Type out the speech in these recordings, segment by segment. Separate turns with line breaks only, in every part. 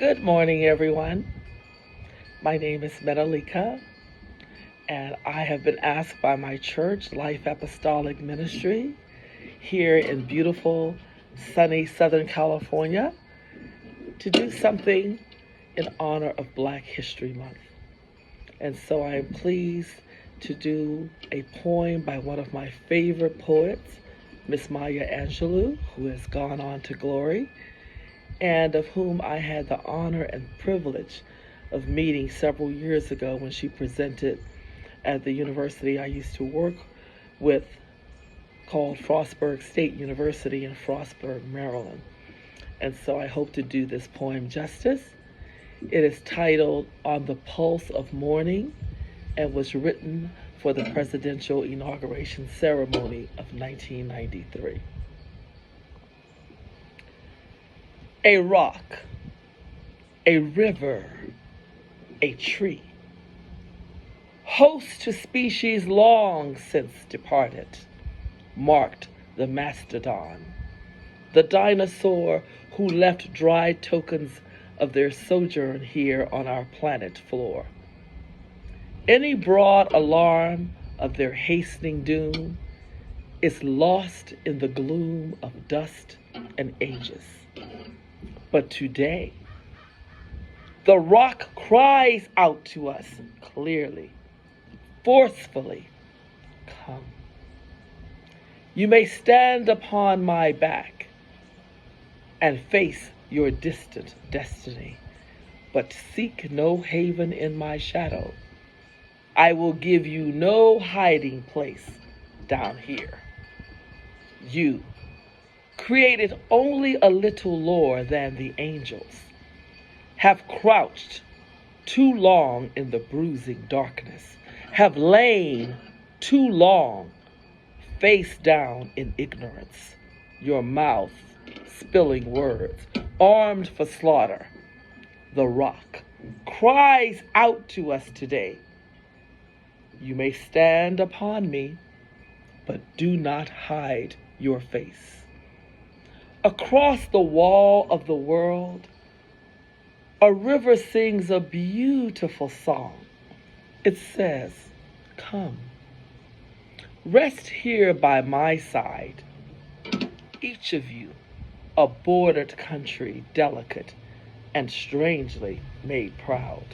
Good morning, everyone. My name is Menelika, and I have been asked by my church, Life Apostolic Ministry, here in beautiful, sunny Southern California, to do something in honor of Black History Month. And so I am pleased to do a poem by one of my favorite poets, Miss Maya Angelou, who has gone on to glory, and of whom I had the honor and privilege of meeting several years ago when she presented at the university I used to work with, called Frostburg State University in Frostburg, Maryland. And so I hope to do this poem justice. It is titled On the Pulse of Morning and was written for the presidential inauguration ceremony of 1993. A rock, a river, a tree, host to species long since departed, marked the mastodon, the dinosaur who left dry tokens of their sojourn here on our planet floor. Any broad alarm of their hastening doom is lost in the gloom of dust and ages. But today, the rock cries out to us clearly, forcefully, come. You may stand upon my back and face your distant destiny, but seek no haven in my shadow. I will give you no hiding place down here. You, created only a little lower than the angels, have crouched too long in the bruising darkness, have lain too long face down in ignorance, your mouth spilling words, armed for slaughter. The rock cries out to us today. You may stand upon me, but do not hide your face. Across the wall of the world, a river sings a beautiful song. It says, come, rest here by my side, each of you a bordered country, delicate and strangely made proud.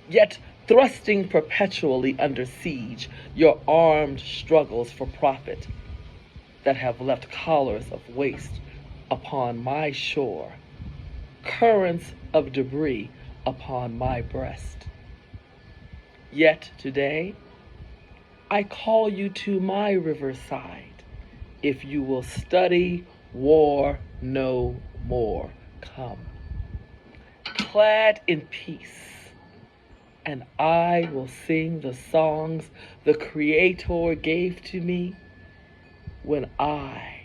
Yet thrusting perpetually under siege, your armed struggles for profit that have left collars of waste upon my shore, currents of debris upon my breast. Yet today, I call you to my riverside. If you will study war no more, come. Clad in peace, and I will sing the songs the Creator gave to me when I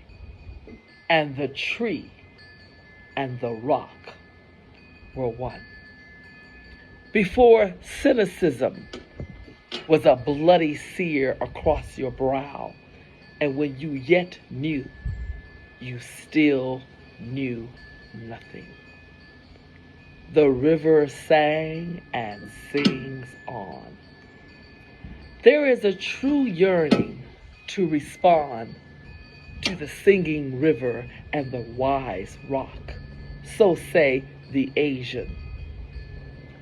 and the tree and the rock were one. Before cynicism was a bloody sear across your brow, and when you yet knew, you still knew nothing. The river sang and sings on. There is a true yearning to respond to the singing river and the wise rock. So say the Asian,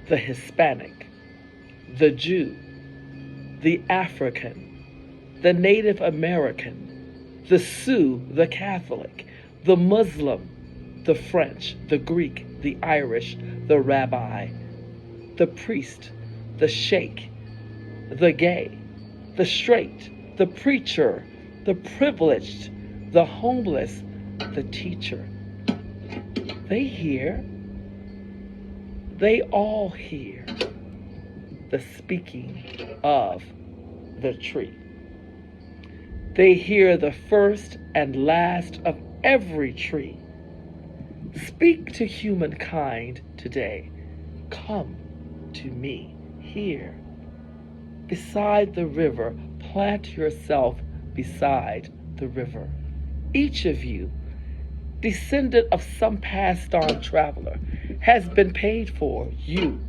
the Hispanic, the Jew, the African, the Native American, the Sioux, the Catholic, the Muslim, the French, the Greek, the Irish, the rabbi, the priest, the sheikh, the gay, the straight, the preacher, the privileged, the homeless, the teacher. They hear, they all hear the speaking of the tree. They hear the first and last of every tree. Speak to humankind today. Come to me here. Beside the river, plant yourself beside the river. Each of you, descendant of some passed on traveler, has been paid for. You,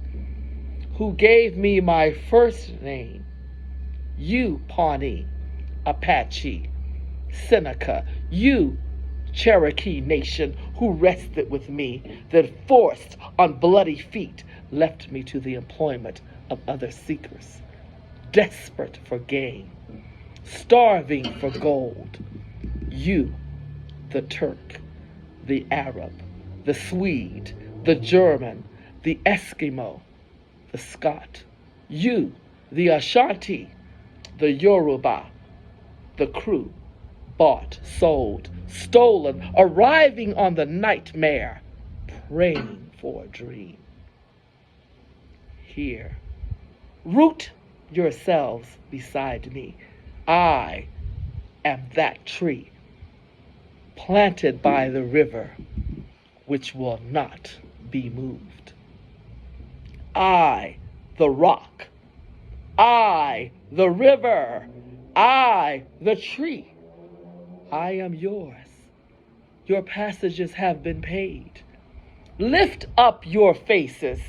who gave me my first name. You, Pawnee, Apache, Seneca. You, Cherokee Nation, who rested with me, then forced on bloody feet left me to the employment of other seekers, desperate for gain, starving for gold. You, the Turk, the Arab, the Swede, the German, the Eskimo, the Scot. You, the Ashanti, the Yoruba, the crew, bought, sold, stolen, arriving on the nightmare, praying for a dream. Here, root yourselves beside me. I am that tree, planted by the river, which will not be moved. I, the rock. I, the river. I, the tree. I am yours. Your passages have been paid. Lift up your faces.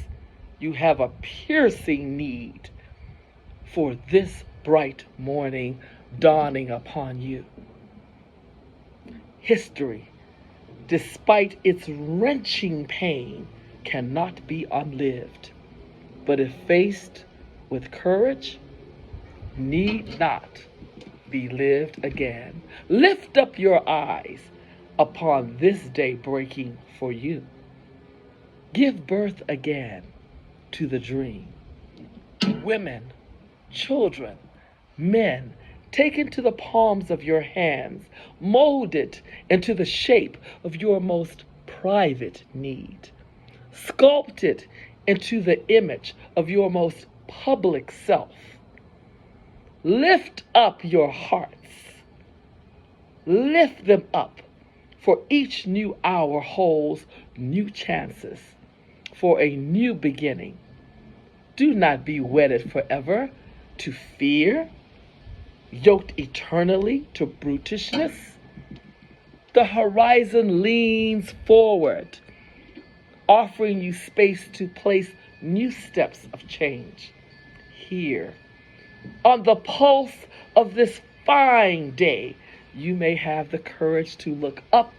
You have a piercing need for this bright morning dawning upon you. History, despite its wrenching pain, cannot be unlived, but if faced with courage, need not be lived again. Lift up your eyes upon this day breaking for you. Give birth again to the dream. Women, children, men, take into the palms of your hands, mold it into the shape of your most private need. Sculpt it into the image of your most public self. Lift up your hearts. Lift them up, for each new hour holds new chances for a new beginning. Do not be wedded forever to fear, yoked eternally to brutishness. The horizon leans forward, offering you space to place new steps of change. Here, on the pulse of this fine day, you may have the courage to look up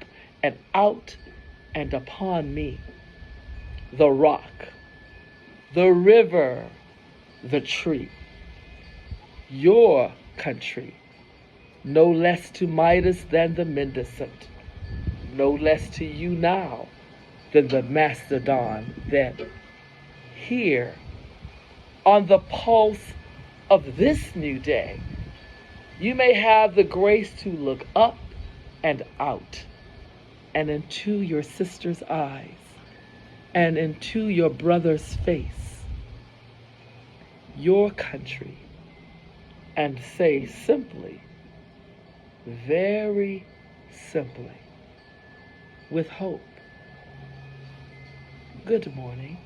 and out and upon me, the rock, the river, the tree, your country, no less to Midas than the Mendicant, no less to you now than the Mastodon then. Here, on the pulse of this new day, you may have the grace to look up and out, and into your sister's eyes, and into your brother's face, your country, and say simply, very simply, with hope, good morning.